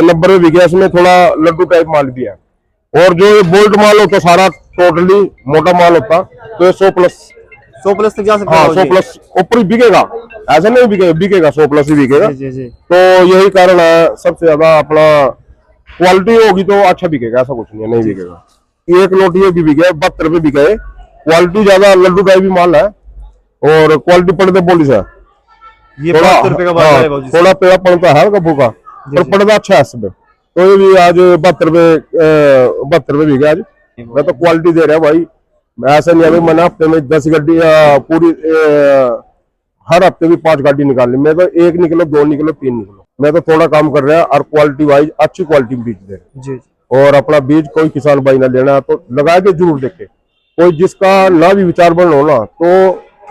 90 में बिके, इसमें थोड़ा लड्डू टाइप माल भी है। और जो ये बोल्ट माल होता सारा टोटली मोटा माल होता तो ये 100+ तक जा सकता हाँ है 100+ ऊपर ही बिकेगा, ऐसा नहीं बिकेगा 100+ ही बिकेगा। जी जी। तो यही कारण है सबसे ज्यादा अपना क्वालिटी होगी तो अच्छा बिकेगा, ऐसा कुछ नहीं है नहीं बिकेगा। एक लोटी ये भी बिके 72 रुपये बिके, क्वालिटी ज्यादा लड्डू टाइप भी माल है और क्वालिटी पड़ते पुलिस है। ये थोड़ा 72 रुपए का बाजार है भाजी। थोड़ा पेड़ा पड़ता है हल्का फुल्का पर पड़ता अच्छा है इसमें। तो ये भी आज 72 रुपये बिके आज। मैं तो क्वालिटी दे रहा भाई, ऐसा नहीं है मैंने हफ्ते में 10 गाड़ी पूरी हर हफ्ते भी 5 गाड़ी निकाल ली। मैं तो 1 निकलो 2 निकलो 3 निकलो, मैं तो थोड़ा काम कर रहा है और क्वालिटी वाइज अच्छी क्वालिटी में बीज दे रहे जी। और अपना बीज कोई किसान भाई ना लेना तो लगा के जरूर देखे। कोई जिसका ना भी विचार बन हो ना तो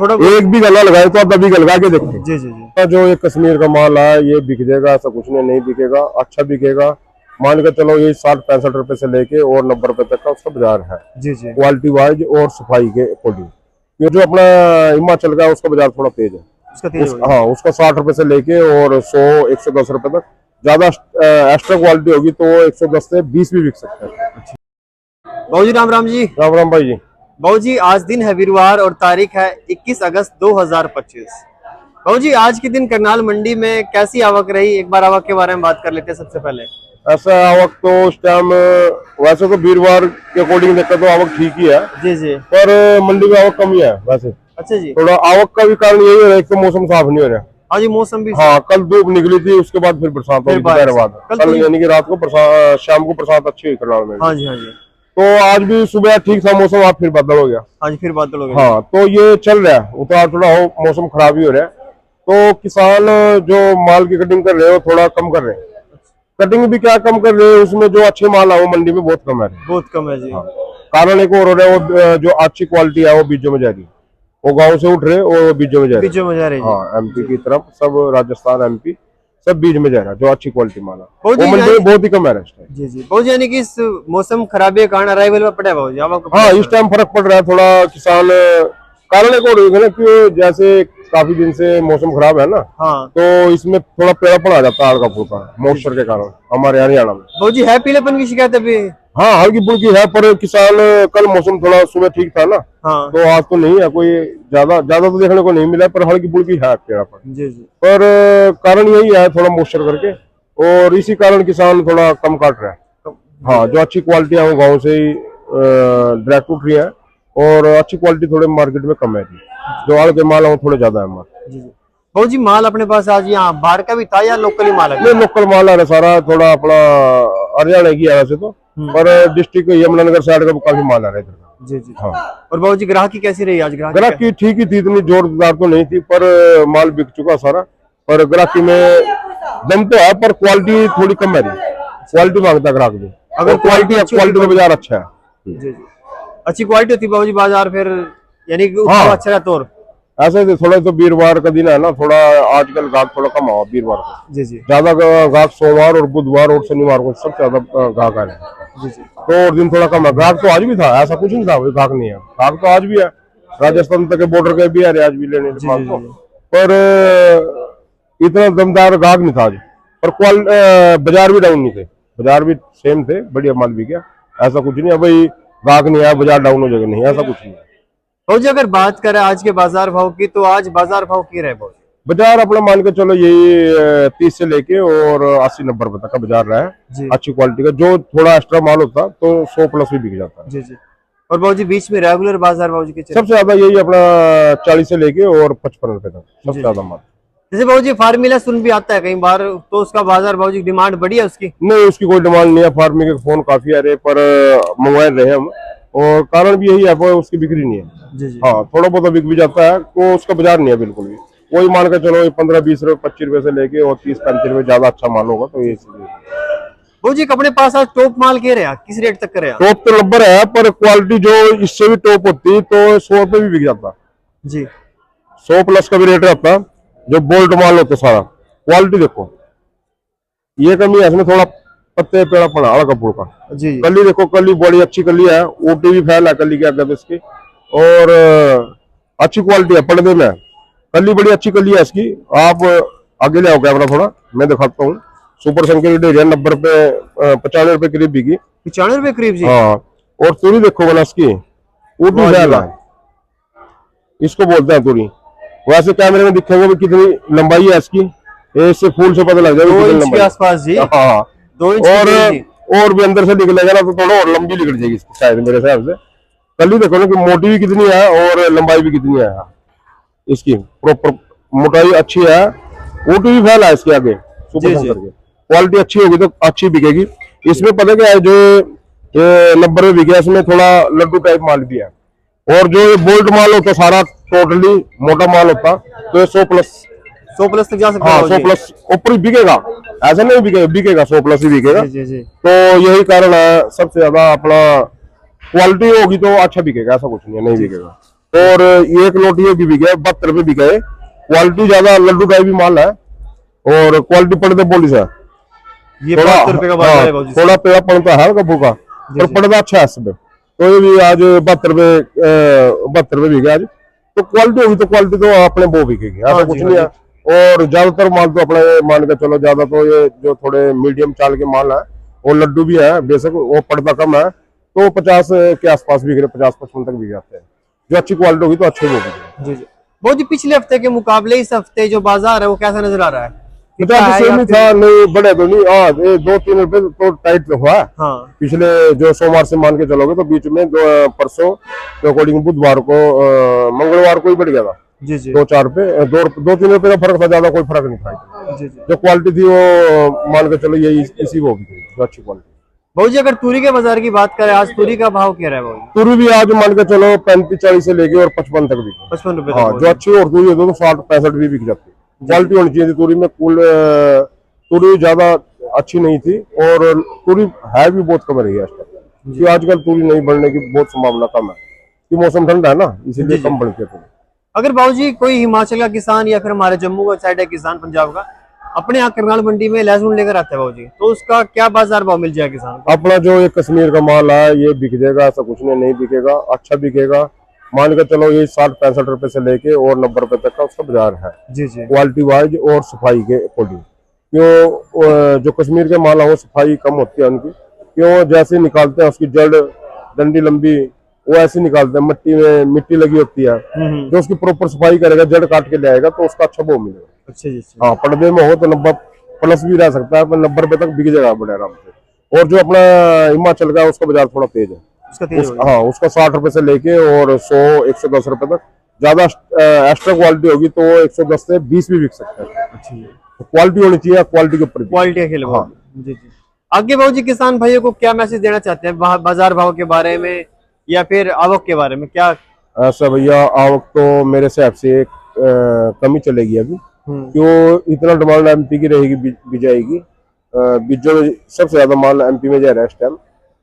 थोड़ा एक भी गला लगाए तो आधा भी लगा के देखे। जी जी जी। जो ये कश्मीर का माल है ये बिक जाएगा, ऐसा कुछ नहीं बिकेगा, अच्छा बिकेगा। मान के चलो ये 60-65 रुपए से लेके और 90 रुपए तक का उसका बाजार है जी जी। क्वालिटी वाइज और सफाई के अकॉर्डिंग। ये जो अपना हिमाचल का है उसका बाजार थोड़ा तेज है, उसका तेज होगा। हाँ उसका 60 रुपए से लेके और 100-110 रुपए तक। ज्यादा एक्स्ट्रा क्वालिटी होगी तो 110 से 20 भी बिक सकता है। बाबू जी राम राम जी। राम राम भाई जी। बाबू जी आज दिन है वीरवार और तारीख है 21 अगस्त 2025। बाबू जी आज के दिन करनाल मंडी में कैसी आवक रही, एक बार आवक के बारे में बात कर लेते हैं सबसे पहले। ऐसा आवक तो उस टाइम वैसे तो वीरवार के अकॉर्डिंग देखा तो आवक ठीक ही है जी जी। पर मंडी में आवक कम ही है वैसे। अच्छा जी। थोड़ा आवक का भी कारण यही हो रहा है, एक तो मौसम साफ नहीं हो रहा। हाँ जी मौसम भी। हाँ कल धूप निकली थी उसके बाद फिर बरसात होगी दोपहर बाद। कल यानी कि रात को शाम को बरसात अच्छी हुई करनाल में। हाँ जी हाँ जी। तो आज भी सुबह ठीक था मौसम, आज फिर बादल हो गया। आज फिर बादल हो गया। हाँ तो ये चल रहा है उतार थोड़ा हो, मौसम खराब ही हो रहा है। तो किसान जो माल की कटिंग कर रहे हो थोड़ा कम कर रहे हैं। कटिंग भी क्या कम कर रहे हैं, उसमें जो अच्छे माल है वो मंडी में बहुत कम है। बहुत कम है जी। हाँ। कारण एक और हो रहा है वो जो अच्छी क्वालिटी है वो बीजों में जा रही है, वो गाँव से उठ रहे और बीजों में जा रहे। बीजों में जा रही है। हाँ एमपी की तरफ सब राजस्थान एमपी सब बीज में जा रहा है जो अच्छी क्वालिटी माल है बहुत वो मंडी में बहुत ही कम है इस टाइम। जी जी। बहुत यानी कि इस मौसम खराबी के कारण अराइवल में पड़ा है बहुत आवक। हाँ इस टाइम फर्क पड़ रहा है थोड़ा किसान। कारण एक और ना कि जैसे काफी दिन से मौसम खराब है ना। हाँ तो इसमें थोड़ा पेड़ा पड़ा जाता है हल्का फुल्का मॉइस्चर के कारण हमारे हरियाणा में। बाबू जी है पीलेपन की शिकायत अभी? हाँ हल्की फुल्की है पर किसान कल मौसम थोड़ा सुबह ठीक था ना। हाँ। तो आज तो नहीं है कोई ज्यादा तो देखने को नहीं मिला पर हल्की फुल्की है पेड़ा पर। जी जी। पर कारण यही है थोड़ा मॉइस्चर करके और इसी कारण किसान थोड़ा कम काट रहा है। हाँ जो अच्छी क्वालिटी है वो गाँव से ही डायरेक्ट उठ रही है और अच्छी क्वालिटी थोड़े मार्केट में कम है। जो हल्के माल है वो थोड़े ज्यादा है माल। जी जी। बाबू जी माल अपने पास आज यहाँ बाहर का भी था या लोकल ही माल है? नहीं लोकल माल है सारा, थोड़ा अपना हरियाणा की है वैसे तो पर डिस्ट्रिक्ट यमुनानगर साइड का काफी माल आ रहा है इधर का। जी जी। हाँ। और बाबू जी ग्राहकी कैसी रही आज? ग्राहकी ठीक ही थी, इतनी जोरदार तो नहीं थी पर माल बिक चुका सारा। पर ग्राहकी में दम तो है पर क्वालिटी थोड़ी कम है, क्वालिटी मांगता ग्राहक भी। अगर क्वालिटी का बाजार अच्छा है। जी जी। अच्छी क्वालिटी होती बाबू जी बाजार फिर यानी कि हाँ। अच्छा रहता और ऐसे थोड़ा तो वीरवार का दिन है ना, थोड़ा आजकल ग्राहक थोड़ा कम हुआ वीरवार को। जी जी। ज्यादा ग्राहक सोमवार और बुधवार और शनिवार को सबसे ज्यादा ग्राहक आ रहे हैं। जी जी। तो और दिन थोड़ा कम है। ग्राहक तो आज भी था, ऐसा कुछ नहीं था ग्राहक नहीं है, ग्राहक तो आज भी है। राजस्थान तक के बॉर्डर के भी आ रहे आज भी लेने माल को। पर इतना दमदार ग्राहक नहीं था आज। पर बाजार भी डाउन नहीं थे, बाजार भी सेम थे, बढ़िया माल भी गया। ऐसा कुछ नहीं है भाई ग्राहक नहीं आया बाजार डाउन हो जाएगा, नहीं ऐसा कुछ नहीं है। बाबू जी अगर बात करें आज के बाजार भाव की तो आज बाजार भाव की रहे बाबू? बाजार अपना मान के चलो यही 30 से लेके और 80-90 रुपए तक का बाजार रहा है अच्छी क्वालिटी का। जो थोड़ा एक्स्ट्रा माल होता तो 100+ भी बिक जाता है। जी जी। और बाबू जी बीच में रेगुलर बाजार बाबू जी के सबसे ज्यादा यही अपना 40 से लेके और 55 रुपए तक सबसे ज्यादा माल। जैसे बाबू जी फार्मूला सुन भी आता है कई बार तो उसका बाजार बाबू जी डिमांड बढ़ी है उसकी? नहीं उसकी कोई डिमांड नहीं है। फार्मिंग के फोन काफी आ रहे पर मंगवा रहे हम और कारण भी यही है उसकी बिक्री नहीं है। जी जी। हाँ थोड़ा बहुत बिक भी जाता है तो उसका बाजार नहीं है बिल्कुल भी। वही मान के चलो 15-20 रुपए 25 रुपए से लेके और 30-35 रुपए ज्यादा अच्छा माल होगा तो ये बाबू जी अपने पास आज टॉप माल के रहे किस रेट तक करे? टॉप तो 90 है पर क्वालिटी जो इससे भी टॉप होती तो 100 रुपए भी बिक जाता जी। 100+ का भी रेट रहता। जो बोल्ट माल होता सारा क्वालिटी देखो ये कमी है इसमें, थोड़ा पत्ते पेड़ा पड़ा हल्का फुल्का। जी। कली देखो कली बड़ी अच्छी कली है, ओटी भी फैल है कली के आगे इसकी और अच्छी क्वालिटी है पर्दे में। कली बड़ी अच्छी कली है इसकी। आप आगे ले आओ कैमरा थोड़ा मैं दिखाता हूँ। सुपर शंकर की ढेरिया 90 रुपए 95 रुपए करीब बिकी। 95 रुपए करीब जी। हाँ, और तूरी देखो बना इसकी, वो भी फैल है, इसको बोलते हैं तूरी। वैसे कैमरे में दिखेगा भी कितनी लंबाई है इसकी, इससे फूल से पता लग जाएगा 2 कितनी इंच के लंबाई। आसपास जी। हाँ, 2 इंच की जी। और भी अंदर से निकलेगा ना तो थोड़ा और लंबी निकल जाएगी इसकी शायद, मेरे हिसाब से। कल ही देखो ना कि मोटी भी कितनी है और लंबाई भी कितनी है इसकी, प्रॉपर मोटाई अच्छी है। ऊँट भी फैला है इसके आगे सुपर शंकर के। क्वालिटी अच्छी होगी तो अच्छी बिकेगी। इसमें पता क्या है, जो 90 में बिके, इसमें थोड़ा लड्डू टाइप माल भी है। और जो ये बोल्ट माल होता सारा टोटली मोटा माल होता तो ये 100 प्लस तक जा सकता हाँ है 100 प्लस ऊपर ही बिकेगा, ऐसा नहीं बिकेगा 100 प्लस ही बिकेगा। जी जी। तो यही कारण है सबसे ज्यादा अपना, क्वालिटी होगी तो अच्छा बिकेगा, ऐसा कुछ नहीं है नहीं बिकेगा। और एक लोट ये भी बिके 72 रुपए बिके, क्वालिटी ज्यादा लड्डू टाइप भी माल है और क्वालिटी पड़ते बोली से ये 72 रुपए का बाजार है बाबूजी। थोड़ा पेड़ा पड़ता है हल्का फूका, पर पड़ता अच्छा है इसमें। तो ये भी आज 72 रुपए बिके आज। तो क्वालिटी होगी तो क्वालिटी तो अपने वो बिकेगी, ऐसा कुछ नहीं है। और ज्यादातर माल तो अपने मान के चलो, ज्यादा तो ये जो थोड़े मीडियम चाल के माल है और लड्डू भी है, बेशक वो पड़ता कम है तो 50 के आसपास बिक रहे, 50-55 तक बिक जाते हैं। जो अच्छी क्वालिटी होगी तो अच्छे वो बिकेगी। जी जी। बहुत जी, पिछले हफ्ते के मुकाबले इस हफ्ते जो बाजार है वो कैसा नजर आ रहा है? 50 से नहीं था, नहीं बढ़े तो नहीं, हाँ 2-3 रुपए तो टाइट हुआ है। हाँ। पिछले जो सोमवार से मान के चलोगे तो बीच में परसों के अकॉर्डिंग बुधवार को मंगलवार को ही बढ़ गया था जी जी। 2-4 रुपए, 2-3 रुपए का फर्क था, ज्यादा कोई फर्क नहीं था। जी जी। जो क्वालिटी थी वो मान के चलो यही इसी वो भी थी, जो अच्छी क्वालिटी। बाबू जी, अगर तूरी के बाजार की बात करें, आज तूरी का भाव क्या रहा है बाबू जी? तूरी भी आज मान के चलो 35-40 से लेके और 55 तक बिकी। 55 रुपए हाँ, जो अच्छी और तूरी तो 60-65 भी बिक जाती है। क्वालिटी होनी चाहिए थी तूरी में, कुल तूरी ज्यादा अच्छी नहीं थी और तूरी है भी बहुत कम रही है क्योंकि आजकल तूरी नहीं बढ़ने की बहुत संभावना कम है कि मौसम ठंडा है ना, इसीलिए कम बढ़ती है तूरी। अगर बाबूजी कोई हिमाचल का किसान या फिर हमारे जम्मू का साइड है किसान, पंजाब का, अपने यहाँ करनाल मंडी में लहसुन लेकर आता है बाबूजी, तो उसका क्या बाजार भाव मिल जाएगा किसान को? अपना जो ये कश्मीर का माल है ये बिक जाएगा, ऐसा कुछ नहीं बिकेगा, अच्छा बिकेगा। मान के चलो ये 60-65 रुपए से लेके और 90 रुपए तक का उसका बाजार है। जी जी। क्वालिटी वाइज और सफाई के अकॉर्डिंग। क्यों जो कश्मीर के माल है वो सफाई कम होती है उनकी, क्यों जैसे निकालते हैं उसकी जड़ डंडी लंबी वो ऐसे निकालते हैं, मट्टी में मिट्टी लगी होती है, जो उसकी प्रॉपर सफाई करेगा, जड़ काट के ले आएगा तो उसका अच्छा वो मिलेगा। अच्छा जी। हाँ, पर्दे में हो तो 90 प्लस भी रह सकता है, पर 90 रुपए तक बिक जाएगा बड़े आराम से। और जो अपना हिमाचल का उसका बाजार थोड़ा तेज है, हाँ उसका 60 रुपए से लेके और 100-110 रुपए तक। ज्यादा एक्स्ट्रा क्वालिटी होगी तो 110 से 20 भी बिक सकता है। तो क्वालिटी होनी चाहिए, क्वालिटी के ऊपर क्वालिटी का खेल। हाँ जी जी। आगे बाबूजी किसान भाइयों को क्या मैसेज देना चाहते हैं बाजार भाव के बारे में या फिर आवक के बारे में? क्या ऐसा भैया, आवक तो मेरे हिसाब से कमी चलेगी अभी, क्यों इतना डिमांड एमपी की रहेगी, बिजाएगी बीजों में सबसे ज्यादा माल एमपी में जा रहा है इस टाइम,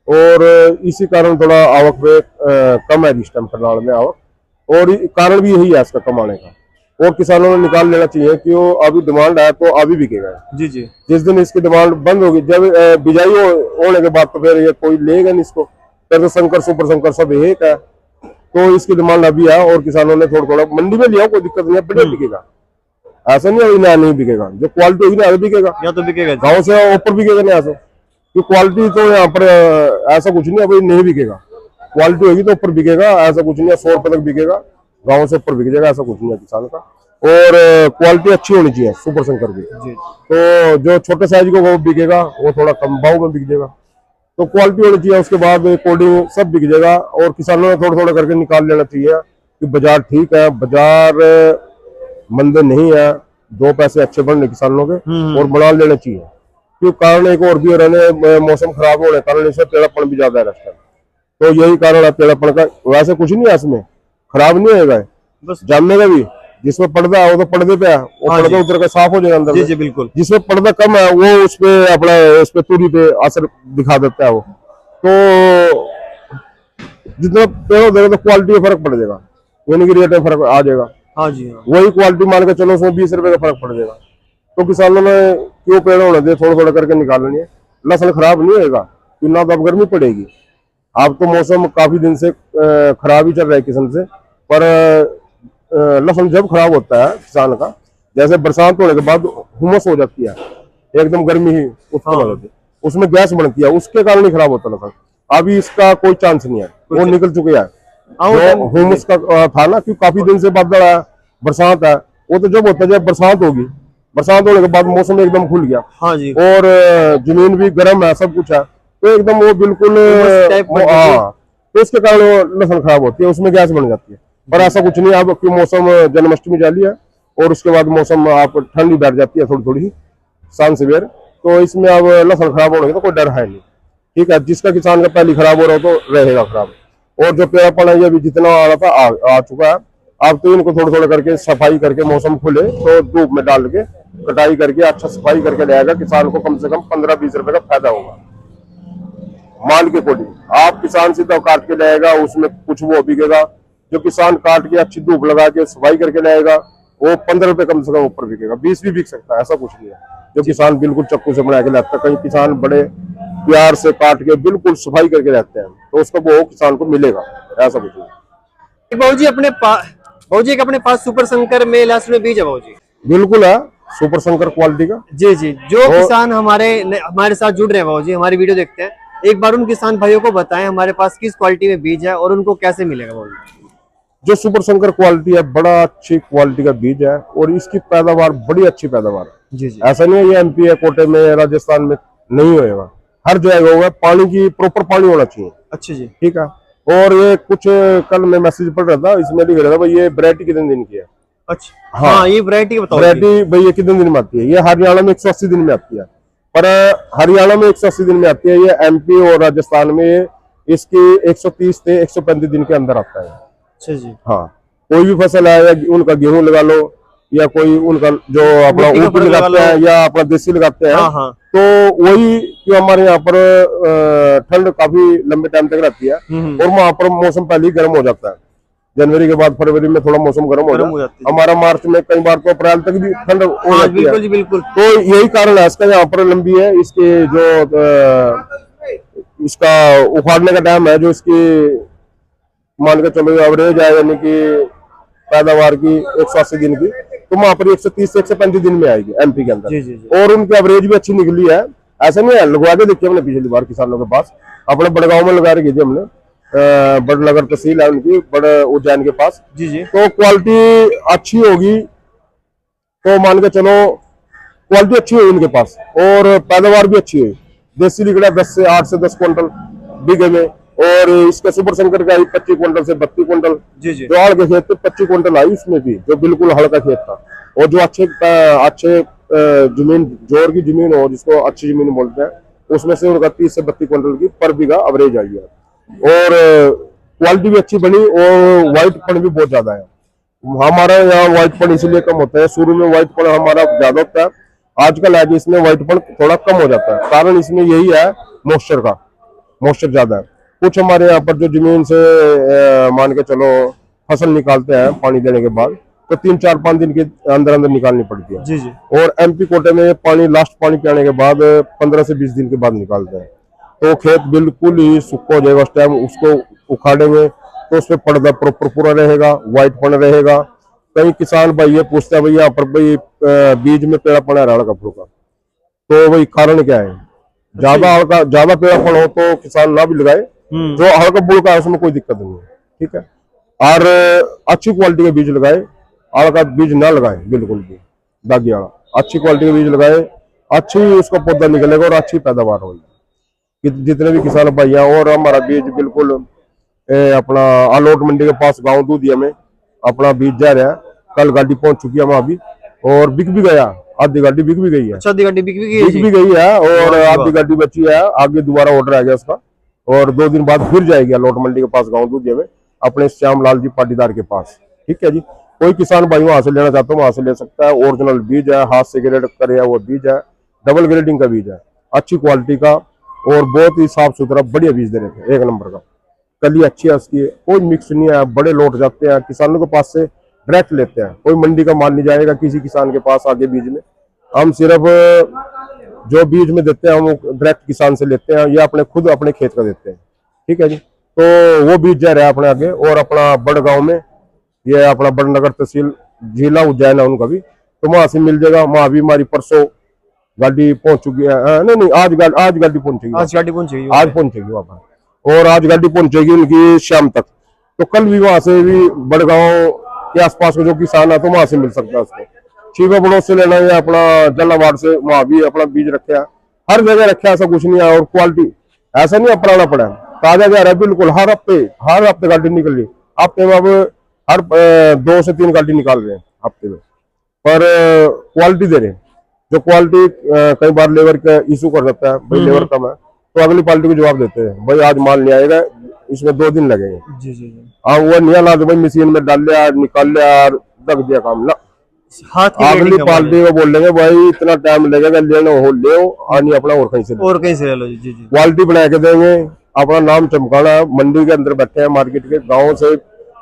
और इसी कारण थोड़ा आवक में कम है इस टाइम करनाल में आवक। और कारण भी यही है इसका कमाने का, और किसानों ने निकाल लेना चाहिए कि वो अभी डिमांड है तो अभी बिकेगा। जी जी। जिस दिन इसकी डिमांड बंद होगी, जब बिजाई होने के बाद तो फिर ये कोई लेगा नहीं इसको, फिर तो शंकर सुपर शंकर सब एक है, तो इसकी डिमांड अभी है और किसानों ने थोड़ा थोड़ा मंडी में लिया, कोई दिक्कत नहीं है, बढ़िया बिकेगा। ऐसा नहीं है नया नहीं बिकेगा, जो क्वालिटी होगी ना बिकेगा, या तो बिकेगा गाँव से ऊपर बिकेगा नहीं ऐसा, क्वालिटी तो यहाँ पर ऐसा कुछ नहीं है भाई नहीं बिकेगा, क्वालिटी होगी तो ऊपर बिकेगा, ऐसा कुछ नहीं है 100 रुपए तक बिकेगा, गाँव से ऊपर बिक जाएगा, ऐसा कुछ नहीं है किसान का। और क्वालिटी अच्छी होनी चाहिए सुपर शंकर की, तो जो छोटे साइज को वो बिकेगा वो थोड़ा कम भाव में बिक जाएगा। तो क्वालिटी होनी चाहिए, उसके बाद कोल्डिंग सब बिक जाएगा। और किसानों ने थोड़ा थोड़ा करके निकाल लेना चाहिए कि बाजार ठीक है, बाजार मंदे नहीं है, 2 पैसे अच्छे बढ़ने किसानों के और बढ़ा लेना चाहिए। क्यों कारण एक और भी हो रहे, मौसम खराब होने कारण इससे टेढ़ापन भी ज्यादा है रास्ते में, तो यही कारण है टेढ़ापन का। वैसे कुछ नहीं है इसमें, खराब नहीं होगा, बस जानने का भी जिसमें पर्दा है वो तो पर्दे पे है, वो पर्दा उतर के साफ हो जाएगा अंदर। जी जी बिल्कुल। जिसमें पर्दा कम है वो उस पे अपना इस पे तूरी पे असर दिखा देता है वो, तो जितना पेड़ हो जाएगा तो क्वालिटी में फर्क पड़ जाएगा, यानी कि रेट में फर्क आ जाएगा। हाँ जी। वही क्वालिटी मान के चलो उसमें 20 रुपए का फर्क पड़ जाएगा। तो किसानों ने क्यों पेड़ होने दे, थोड़ा थोड़ा करके निकाल लेनी है, लसन खराब नहीं होगा, क्यों ना तो अब गर्मी पड़ेगी। अब तो मौसम काफी दिन से खराब ही चल रहा है किस्म से, पर लसन जब खराब होता है किसान का, जैसे बरसात होने के बाद हुमस हो जाती है, एकदम गर्मी ही उत्पन्न हो जाती है, उसमें गैस बनती है, उसके कारण ही खराब होता लसन। अभी इसका कोई चांस नहीं है, वो निकल चुके हैं। जो ह्यूमस का था ना कि काफी दिन से बादल है, बरसात है, वो तो जब होता है जब बरसात होगी, बरसात होने के बाद मौसम एकदम खुल गया। हाँ जी। और जमीन भी गर्म है, सब कुछ है, तो एकदम वो बिल्कुल हाँ, तो इसके कारण वो लसन खराब होती है, उसमें गैस बन जाती है। पर ऐसा कुछ नहीं, अब क्योंकि मौसम जन्माष्टमी चाली है और उसके बाद मौसम आप ठंडी बैठ जाती है थोड़ी थोड़ी शाम सवेर, तो इसमें अब लसन खराब होने का तो कोई डर है नहीं। ठीक है, जिसका किसान का पहले खराब हो रहा हो तो रहेगा खराब। और जो पेड़ापन है ये भी जितना आ रहा था आ चुका है। आप तो इनको थोड़ा थोड़ा करके सफाई करके, मौसम खुले तो धूप में डाल के कटाई करके अच्छा सफाई करके लाएगा, किसान को कम से कम 15-20 रुपए का फायदा होगा माल के अकॉर्डिंग। आप किसान सीधा काट के लाएगा, उसमें कुछ वो बिकेगा। जो किसान काट के अच्छी धूप लगा के सफाई करके लाएगा वो 15 रुपए कम से कम ऊपर बिकेगा, 20 भी बिक सकता है, ऐसा कुछ नहीं है। जो किसान बिल्कुल चक्कू से बना के लाता है, कई किसान बड़े प्यार से काट के बिल्कुल सफाई करके लाते हैं, तो उसका वो किसान को मिलेगा, ऐसा कुछ नहीं। बाबूजी अपने पास सुपर संकर में लहसुन बीज है बाबूजी? बिल्कुल है, सुपर संकर क्वालिटी का। जी जी, जो किसान हमारे साथ जुड़ रहे हैं बाबूजी, हमारी वीडियो देखते हैं, एक बार उन किसान भाइयों को बताएं हमारे पास किस क्वालिटी में बीज है और उनको कैसे मिलेगा बाबूजी? जो सुपर संकर क्वालिटी है, बड़ा अच्छी क्वालिटी का बीज है और इसकी पैदावार बड़ी अच्छी पैदावार है। जी जी। ऐसा नहीं है ये एमपी है, कोटे में, राजस्थान में नहीं होएगा, हर जगह होगा। पानी की प्रॉपर पानी होना चाहिए। अच्छा जी। ठीक है। और ये कुछ कल मैं मैसेज पढ़ रहा था, इसमें लिख रहा था भाई ये वैरायटी कितने दिन की है। अच्छा हाँ, ये वैरायटी बताओ। वैरायटी भाई ये कितने दिन में आती है? ये हरियाणा में 180 दिन में आती है, पर हरियाणा में 180 दिन में आती है, ये एमपी और राजस्थान में इसकी 130 से 135 दिन के अंदर आता है। अच्छा जी। हाँ, कोई भी फसल है, या उनका गेहूं लगा लो या कोई उनका जो अपना ऊँट लगाते हैं या अपना देसी लगाते हैं। हाँ हाँ। तो वही कि हमारे यहाँ पर ठंड काफी लंबे टाइम तक रहती है और वहाँ पर मौसम पहले ही गर्म हो जाता है। जनवरी के बाद फरवरी में थोड़ा मौसम गर्म हो जाता है। हमारा मार्च में कई बार तो अप्रैल तक भी ठंड हो जाती है। बिल्कुल जी बिल्कुल। तो यही कारण है इसका, यहाँ पर लंबी है। इसके जो इसका उखाड़ने का टाइम है, जो इसकी मान के चलो एवरेज है, यानी कि पैदावार की 180 दिन की, तो वहां पर 130 से 135 दिन में आएगी एमपी के अंदर। जी जी जी। और उनकी एवरेज भी अच्छी निकली है। ऐसा नहीं है, लगवा के देखिए हमने पिछली बार किसानों के पास, अपने बड़गांव में लगा रखी थी हमने, बड़नगर तहसील है उनकी, बड़े उज्जैन के पास। जी जी। तो क्वालिटी अच्छी होगी तो मान के चलो क्वालिटी अच्छी हुई उनके पास और पैदावार भी अच्छी हुई। देसी निकला 8 से 10 क्विंटल बीघे में, और इसका सुपर शंकर का 25 क्विंटल से 32 क्विंटल। जी जी। जो आड़ के खेत पे 25 क्विंटल आई इसमें भी, जो बिल्कुल हल्का खेत था। और जो अच्छे जमीन, जोर की जमीन हो, जिसको अच्छी जमीन बोलते हैं, उसमें से उनका 30 से 32 क्विंटल की पर बीघा एवरेज आई है। और क्वालिटी भी अच्छी बनी और व्हाइटपन भी बहुत ज्यादा है। हमारा यहाँ व्हाइटपन इसलिए कम होता है, शुरू में व्हाइटपन हमारा ज्यादा होता है, आजकल है कि इसमें व्हाइटपन थोड़ा कम हो जाता है। कारण इसमें यही है मॉइस्चर का, मॉइस्चर ज्यादा है। कुछ हमारे यहाँ पर जो जमीन से मान के चलो फसल निकालते हैं पानी देने के बाद, तो 3-4-5 दिन के अंदर अंदर निकालनी पड़ती है। जी जी। और एमपी कोटे में पानी लास्ट पानी पीने के बाद 15 से 20 दिन के बाद निकालते हैं। तो खेत बिल्कुल ही सूखा हो जाएगा उस टाइम, उसको उखाड़ेंगे तो उसमें पर्दा प्रॉपर पूरा रहेगा, व्हाइटपन रहेगा। कई किसान भाई ये पूछते हैं भैया पर भाई बीज में पेड़ापन है हल्का फुल्का, तो वही कारण क्या है? ज्यादा पेड़ापन हो तो किसान ना भी लगाए, जो हल्का फुल्का है उसमें कोई दिक्कत नहीं है। ठीक है। और अच्छी क्वालिटी के बीज लगाए, हल्का बीज ना लगाए बिल्कुल भी, दागी वाला अच्छी क्वालिटी के बीज लगाए, अच्छी उसका पौधा निकलेगा और अच्छी पैदावार होगी। जितने भी किसान भाई हैं, और हमारा बीज बिल्कुल अपना आलोट मंडी के पास गांव दूधिया में अपना बीज जा रहा है। कल गाड़ी पहुंच चुकी है वहां भी, और बिक भी गया, आधी गाड़ी बिक भी गई है। अच्छा, आधी गाड़ी बिक भी गई है और आधी गाड़ी बची है, आगे दोबारा ऑर्डर आ गया उसका, और 2 दिन बाद फिर जाएगी आलोट मंडी के पास गाँव दूधिया में, अपने श्यामलाल जी पाटीदार के पास। ठीक है जी। कोई किसान भाई वहां से लेना चाहता है वहां से ले सकता है। ओरिजिनल बीज है, हाथ से ग्रेड करे वो बीज है, डबल ग्रेडिंग का बीज है, अच्छी क्वालिटी का और बहुत ही साफ सुथरा बढ़िया बीज दे रहे थे, 1 नंबर का। कली अच्छी है उसकी, कोई मिक्स नहीं है। बड़े लोट जाते हैं किसानों के पास से, डायरेक्ट लेते हैं, कोई मंडी का माल नहीं जाएगा किसी किसान के पास आगे बीज में। हम सिर्फ जो बीज में देते हैं हम डायरेक्ट किसान से लेते हैं, या अपने खुद अपने खेत का देते हैं। ठीक है जी। तो वो बीज जा रहा है अपने आगे। और अपना बड़गांव में, ये अपना बड़नगर तहसील जिला उज्जैन है उनका भी, तो वहां से मिल जाएगा। वहां भी हमारी परसों गाड़ी पहुंच चुकी है। नहीं नहीं, आज गाड़ी पहुंचेगी, आज गाड़ी पहुंची आज पहुंचेगी वहां पर, और आज गाड़ी पहुंचेगी उनकी शाम तक। तो कल भी वहां से भी बड़गांव के आसपास के जो किसान है तो वहां से मिल सकता है उसको। चीबा बड़ोस से लेना है, अपना जलावाड़ से वहां भी अपना बीज रखे है, हर जगह रखे, ऐसा कुछ नहीं है। और क्वालिटी ऐसा नहीं है पुराना पड़ा है, ताजा जा रहा है बिल्कुल। हर हफ्ते गाड़ी निकल रही, हफ्ते में अब हर 2 से 3 गाड़ी निकाल रहे हैं हफ्ते में, पर क्वालिटी दे रहे हैं। जो क्वालिटी कई बार लेबर का इशू कर सकता है, भाई लेबर कम है, तो अगली पार्टी को जवाब देते हैं, भाई आज माल नहीं आएगा, इसमें 2 दिन लगेंगे। जी जी जी। हाँ, वो नहीं ला तो भाई मशीन में डाल लिया, निकाल लिया और रख दिया काम ना। हाथ की अगली ग्रेडिंग पार्टी को बोल देंगे भाई इतना टाइम लगेगा, लेना हो ले, और नहीं अपना और कहीं से और कहीं से ले लो। जी जी जी। क्वालिटी बना के देंगे, अपना नाम चमकाना है। मंडी के अंदर बैठे हैं, मार्केट के गाँव से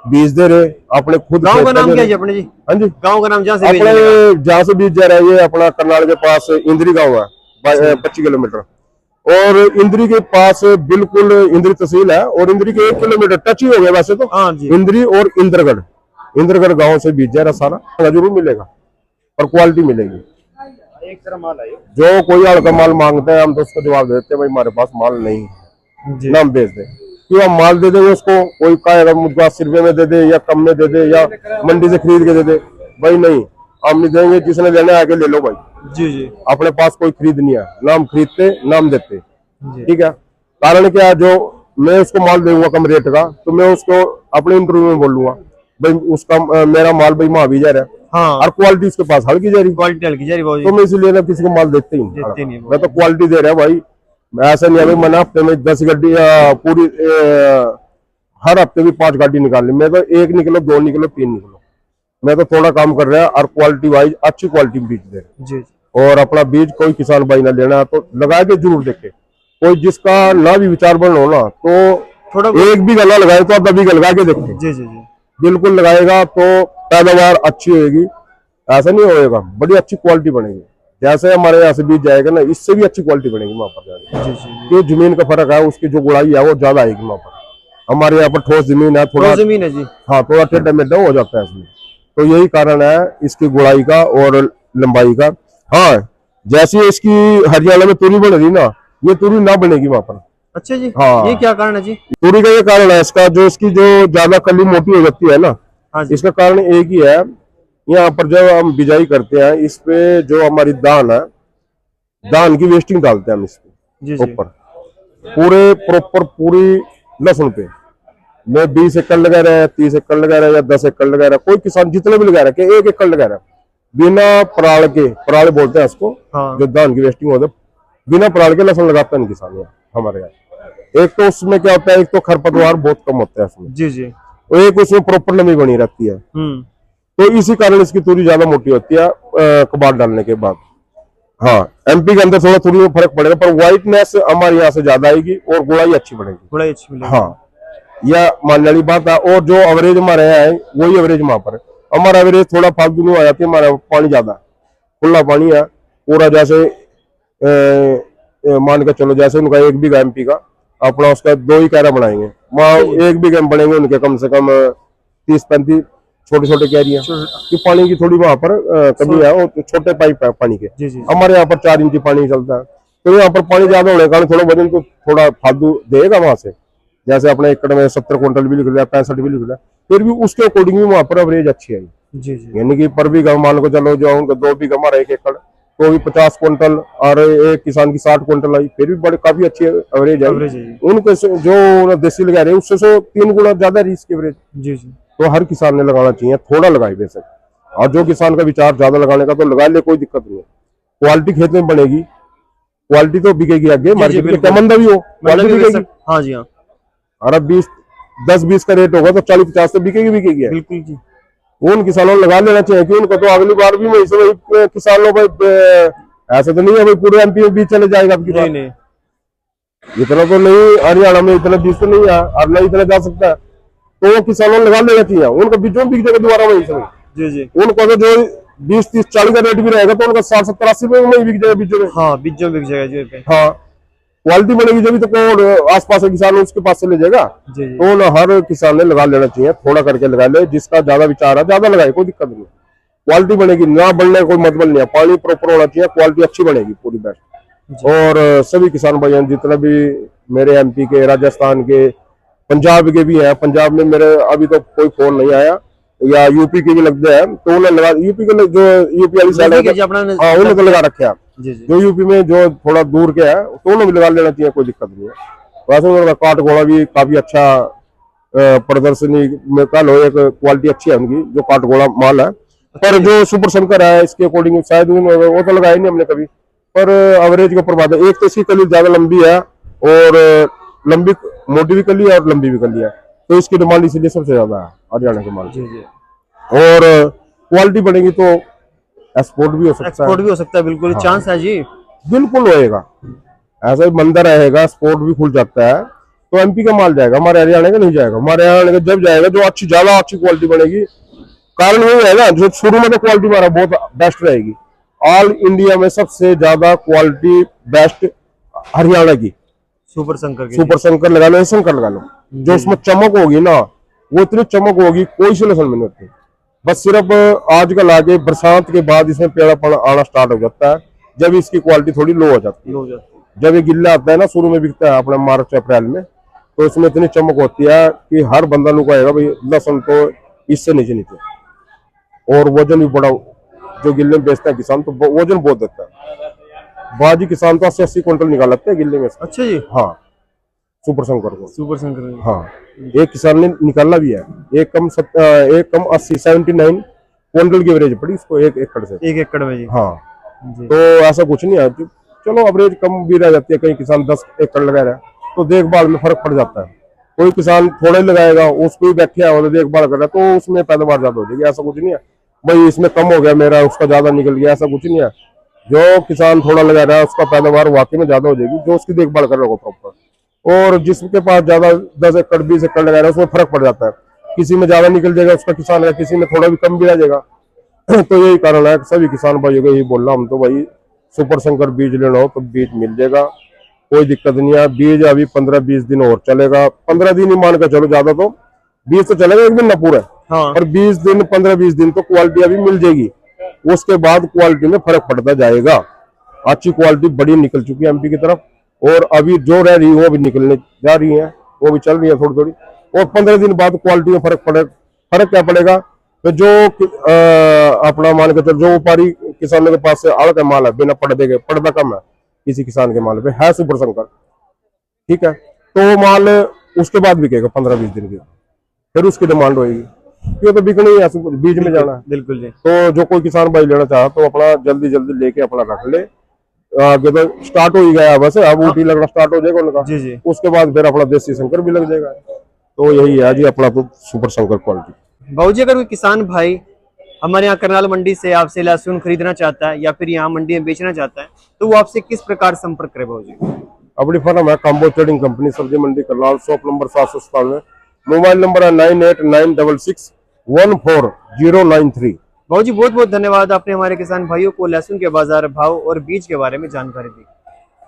बीज दे रे, अपने खुद गांव का नाम क्या है अपने जी? हाँ जी, गांव का नाम जहाँ से बीज अपने मिलेगा? जहाँ से बीज जा रहा है ये अपना करनाल के पास इंद्री गाँव है, 25 किलोमीटर। और इंद्री के पास बिल्कुल इंद्री तहसील है, और इंद्री के 1 किलोमीटर टच ही हो गया वैसे तो। हाँ जी। इंद्री और इंद्रगढ़ गांव से बीज जा रहा सारा, जरूर मिलेगा और क्वालिटी मिलेगी। एक तरह माल है जो कोई हल्का माल मांगता है हम तो उसको जवाब देते हैं भाई हमारे पास माल नहीं है, ना हम बेच दे। क्यों हम माल दे देंगे उसको, कोई कहेगा मुझको 80 रुपये में दे दे या कम में दे दे या मंडी से खरीद के दे दे, भाई नहीं, हम नहीं देंगे। जिसने लेना है आके ले लो भाई। जी जी। अपने पास कोई खरीद नहीं है, ना हम खरीदते ना हम देते, ठीक है। कारण क्या है, जो मैं उसको माल दूंगा कम रेट का, तो मैं उसको अपने इंटरव्यू में बोलूंगा भाई उसका मेरा माल भाई वहां भी जा रहा है, हाँ, और क्वालिटी उसके पास हल्की जा रही, क्वालिटी हल्की जा रही बहुत। तो मैं इसीलिए ना किसी को माल देते ही नहीं। मैं तो क्वालिटी दे रहा भाई, ऐसा नहीं है भाई मैंने हफ्ते में 10 गाड़ी पूरी हर हफ्ते भी 5 गाड़ी निकाल ली, मैं तो 1 निकलो 2 निकलो 3 निकलो, मैं तो थोड़ा काम कर रहा है। और क्वालिटी वाइज अच्छी क्वालिटी बीज दे रहे। जी। और अपना बीज कोई किसान भाई ना लेना तो लगा के जरूर देखे। कोई जिसका ना भी विचार बन हो ना, तो थोड़ा एक भी गला लगाए तो आधा भी लगा के देखे। जी जी जी। बिल्कुल लगाएगा तो पैदावार अच्छी होगी, ऐसा नहीं होएगा, बड़ी अच्छी क्वालिटी बनेगी। जैसे हमारे यहाँ से बीज जाएगा ना, इससे भी अच्छी क्वालिटी बनेगी वहां पर जाके। जी जी। क्यों जमीन का फर्क है, उसकी जो गुड़ाई है वो ज्यादा आएगी वहां पर। हमारे यहाँ पर ठोस जमीन है, थोड़ा जमीन है जी, हाँ थोड़ा टेढ़ा मेढ़ा हो जाता है इसमें, तो यही कारण है इसकी गुड़ाई का और लंबाई का। हाँ, जैसे इसकी हरियाणा में तूरी बन रही ना, ये तूरी ना बनेगी वहां पर। अच्छा जी। हाँ, ये क्या कारण है जी? तूरी का ये कारण है इसका, जो इसकी जो ज्यादा कली मोटी हो जाती है ना, हाँ जी। इसका कारण एक ही है। यहाँ पर जब हम बिजाई करते हैं, इस पे जो हमारी दान है, दान की वेस्टिंग डालते हैं हम इस पे ऊपर, पूरे प्रॉपर पूरी लहसुन पे। मैं 20 एकड़ लगा रहा है, 30 एकड़ लगा रहा है या 10 एकड़ लगा रहा है, कोई किसान जितने भी लगा रहा है, 1 एकड़ लगा रहा है, बिना पराल के, पराल बोलते हैं उसको, हाँ। जो धान की वेस्टिंग होता है, बिना पराल के लहसुन लगाता नहीं किसान यहाँ हमारे यहाँ। एक तो उसमें क्या होता है, एक तो खरपतवार बहुत कम होता है उसमें, जी जी, और एक उसमें प्रॉपर नमी बनी रहती है, तो इसी कारण इसकी तूरी ज्यादा मोटी होती है कबाड़ डालने के बाद। हाँ, एमपी के अंदर थोड़ा तूरी में फर्क पड़ेगा, पर व्हाइटनेस हमारे यहाँ से ज्यादा आएगी और गुड़ाई अच्छी बढ़ेगी, गुड़ाई अच्छी मिलेगी। हाँ, यह मानने वाली बात है। और जो एवरेज हमारे यहाँ है वही एवरेज वहां पर है। हमारा एवरेज थोड़ा फालतू नहीं आ जाती, हमारा पानी ज्यादा खुला पानी है पूरा। जैसे मान के चलो, जैसे उनका 1 बीघा एमपी का, अपना उसका 2 ही कैरा बनाएंगे, वहाँ 1 बीघा में बनेंगे उनके कम से कम 30-35 छोटे छोटे कैरियां, कि पानी की थोड़ी वहां पर कमी है, और छोटे पाइप है पानी के। हमारे यहाँ पर 4 इंची पानी चलता है, तो यहाँ पर पानी ज्यादा होने के कारण थोड़ा वजन तो थोड़ा फालतू देगा वहां से। जैसे अपने एकड़ में 70 क्विंटल भी लिख लिया, 65 भी लिख लिया, फिर भी उसके अकॉर्डिंग भी वहां पर एवरेज अच्छी आई। यानी कि पर बीघा मान को चलो, जो उनका 2 बीघा हमारा 1 एकड़, तो भी 50 क्विंटल, और एक किसान की 60 क्विंटल आई, फिर भी बड़े काफी अच्छी एवरेज आई। उनके जो देसी लगा रहे उससे 3 गुना ज्यादा रही इसकी एवरेज। तो हर किसान ने लगाना चाहिए, थोड़ा लगाए बेशक, और जो किसान का विचार ज्यादा लगाने का तो लगा ले, कोई दिक्कत नहीं है। क्वालिटी खेत में बनेगी, क्वालिटी तो बिकेगी आगे मार्केट में, क्या मंदा भी हो क्वालिटी बिकेगी। हाँ जी हाँ, और अब 10-20 का रेट होगा तो 40-50 तो बिकेगी बिल्कुल जी। उन किसानों को लगा लेना चाहिए, कि उनको तो अगली बार भी वही से वही किसान लोग, ऐसा तो नहीं है भाई पूरे एमपी में बीज चले जाएगा आपकी बात, नहीं इतना तो नहीं, हरियाणा में इतना बीज तो नहीं है, और नहीं इतना जा सकता है, तो वो किसानों को लगा लेना चाहिए। उनका बीजों बिक जाएगा दोबारा वही से। उनको तो जो 20-30-40 का रेट भी रहेगा, तो उनका 60-70-80 रुपये में बिक जाएगा बीजों में। हाँ, बीजों बिक जाएगा। हाँ, क्वालिटी बनेगी जब तो कौन आसपास के किसान उसके पास से ले जाएगा। तो ना हर किसान ने लगा लेना चाहिए, थोड़ा करके लगा ले, जिसका ज्यादा विचार है ज्यादा लगाए, कोई दिक्कत नहीं। क्वालिटी बनेगी, ना बढ़ने का कोई मतलब नहीं है, पानी प्रॉपर होना चाहिए, क्वालिटी अच्छी बनेगी पूरी बेस्ट। और सभी किसान भाई जितना भी मेरे एमपी के, राजस्थान के, पंजाब के भी हैं, पंजाब में मेरे अभी तो कोई फोन नहीं आया, या यूपी के भी लगते हैं तो उन्हें लगा, यूपी के जो यूपी वाली साइड है हाँ उन्हें तो लगा रखे हैं। जो यूपी में जो थोड़ा दूर के है तो उन्हें भी लगा लेना चाहिए, कोई दिक्कत नहीं है। वैसे उनका काठ घोड़ा भी काफी अच्छा प्रदर्शनी में कल हो, एक क्वालिटी अच्छी है उनकी जो काठ घोड़ा माल है। पर जो सुपर शंकर है इसके अकॉर्डिंग शायद वो तो लगाया नहीं हमने कभी, पर एवरेज के ऊपर बात है। एक तो इसकी कली ज्यादा लंबी है और लंबी मोटी भी कली है और लंबी भी कली है, तो इसकी डिमांड इसीलिए सबसे ज्यादा है हरियाणा के माल की। और क्वालिटी बढ़ेगी तो एक्सपोर्ट भी हो सकता है, एक्सपोर्ट भी हो सकता है, बिल्कुल चांस है जी, बिल्कुल होएगा। ऐसा ही मंदा रहेगा, एक्सपोर्ट भी खुल जाता है तो एमपी का माल जाएगा, हमारे हरियाणा का नहीं जाएगा। हमारे हरियाणा का जब जाएगा जो अच्छी ज्यादा अच्छी क्वालिटी बनेगी, कारण यही है ना, जो शुरू में तो क्वालिटी हमारा बहुत बेस्ट रहेगी। ऑल इंडिया में सबसे ज्यादा क्वालिटी बेस्ट हरियाणा की सुपर शंकर की। सुपर शंकर लगा लो या शंकर लगा लो, जो उसमें चमक होगी ना वो इतनी चमक होगी कोई सोल्यूशन में नहीं होती। बस सिर्फ आजकल आगे बरसात के बाद इसमें पेड़ापन आना स्टार्ट हो जाता है, जब इसकी क्वालिटी थोड़ी लो हो जाती है। जब ये गिल्ला आता है ना, शुरू में बिकता है अपने मार्च अप्रैल में, तो इसमें इतनी चमक होती है कि हर बंदा लोग कहेगा भाई लहसुन तो इससे नीचे नीचे। और वजन भी बड़ा, जो गिल्ले में बेचता है किसान तो वजन बहुत देता है। बाजी किसान तो 80-80 क्विंटल निकाल लगते हैं गिल्ले में। अच्छा जी, हाँ सुपर शंकर को, सुपर शंकर हाँ एक किसान ने निकाला भी है। एक कम 79 क्विंटल की एवरेज पड़ी इसको एक एकड़ से, 1 एकड़ में जी। हाँ जी। तो ऐसा कुछ नहीं है, चलो एवरेज कम भी रह जाती है, कई किसान 10 एकड़ लगा रहा है तो देखभाल में फर्क पड़ जाता है। कोई किसान थोड़ा ही लगाएगा, उसको भी बैठे है देखभाल कर रहा है तो उसमें पैदावार ज्यादा हो जाएगी। ऐसा कुछ नहीं है भाई इसमें कम हो गया मेरा उसका ज्यादा निकल गया, ऐसा कुछ नहीं है। जो किसान थोड़ा लगा रहा है उसका पैदावार वाकई में ज्यादा हो जाएगी, जो उसकी देखभाल कर रहा होगा प्रॉपर। और जिसके पास ज्यादा 10 एकड़ 20 एकड़ लगा रहा है उसमें फर्क पड़ जाता है, किसी में ज्यादा निकल जाएगा उसका किसान का, किसी में थोड़ा भी कम भी रह जाएगा। तो यही कारण है सभी किसान भाइयों को यही बोल रहा हम तो भाई सुपर शंकर बीज लेना हो तो बीज मिल जाएगा, कोई दिक्कत नहीं है। बीज अभी 15-20 दिन और चलेगा, 15 दिन ही मान कर चलो, ज्यादा तो बीज तो चलेगा एक दिन ना पूरा। हाँ। और 20 दिन 15-20 दिन तो क्वालिटी अभी मिल जाएगी, उसके बाद क्वालिटी में फर्क पड़ता जाएगा। अच्छी क्वालिटी बड़ी निकल चुकी है एमपी की तरफ, और अभी जो रह रही है वो भी निकलने जा रही है, वो भी चल रही है थोड़ी थोड़ी। और 15 दिन बाद क्वालिटी में फर्क क्या पड़ेगा, तो जो अपना मान के चलो जो व्यापारी किसानों के पास से आड़ का माल है बिना पर्दे के, पर्दा कम है किसी किसान के माल पे है सुपर शंकर, ठीक है, तो माल उसके बाद बिकेगा 15-20 दिन के, फिर उसकी डिमांड होगी, ये तो बिकना ही है, बीज में जाना है। बिल्कुल जी। तो जो कोई किसान भाई लेना चाहे तो अपना जल्दी जल्दी लेके अपना रख ले, आगे तो स्टार्ट हो ही गया वैसे, अब ऊटी लगना स्टार्ट हो जाएगा उनका जी जी। उसके बाद फिर अपना देसी शंकर भी लग जाएगा। तो यही है जी अपना तो सुपर शंकर क्वालिटी। बाबू जी, अगर कोई किसान भाई हमारे यहाँ करनाल मंडी से आपसे लहसुन खरीदना चाहता है या फिर यहाँ मंडी में बेचना चाहता है तो वो आपसे किस प्रकार संपर्क करे बाबू जी? अपनी फर्म है काम्बो ट्रेडिंग कंपनी, सब्जी मंडी Karnal, shop number 797, mobile number है 9896140093। बाबू जी बहुत बहुत धन्यवाद, आपने हमारे किसान भाइयों को लहसुन के बाजार भाव और बीज के बारे में जानकारी दी।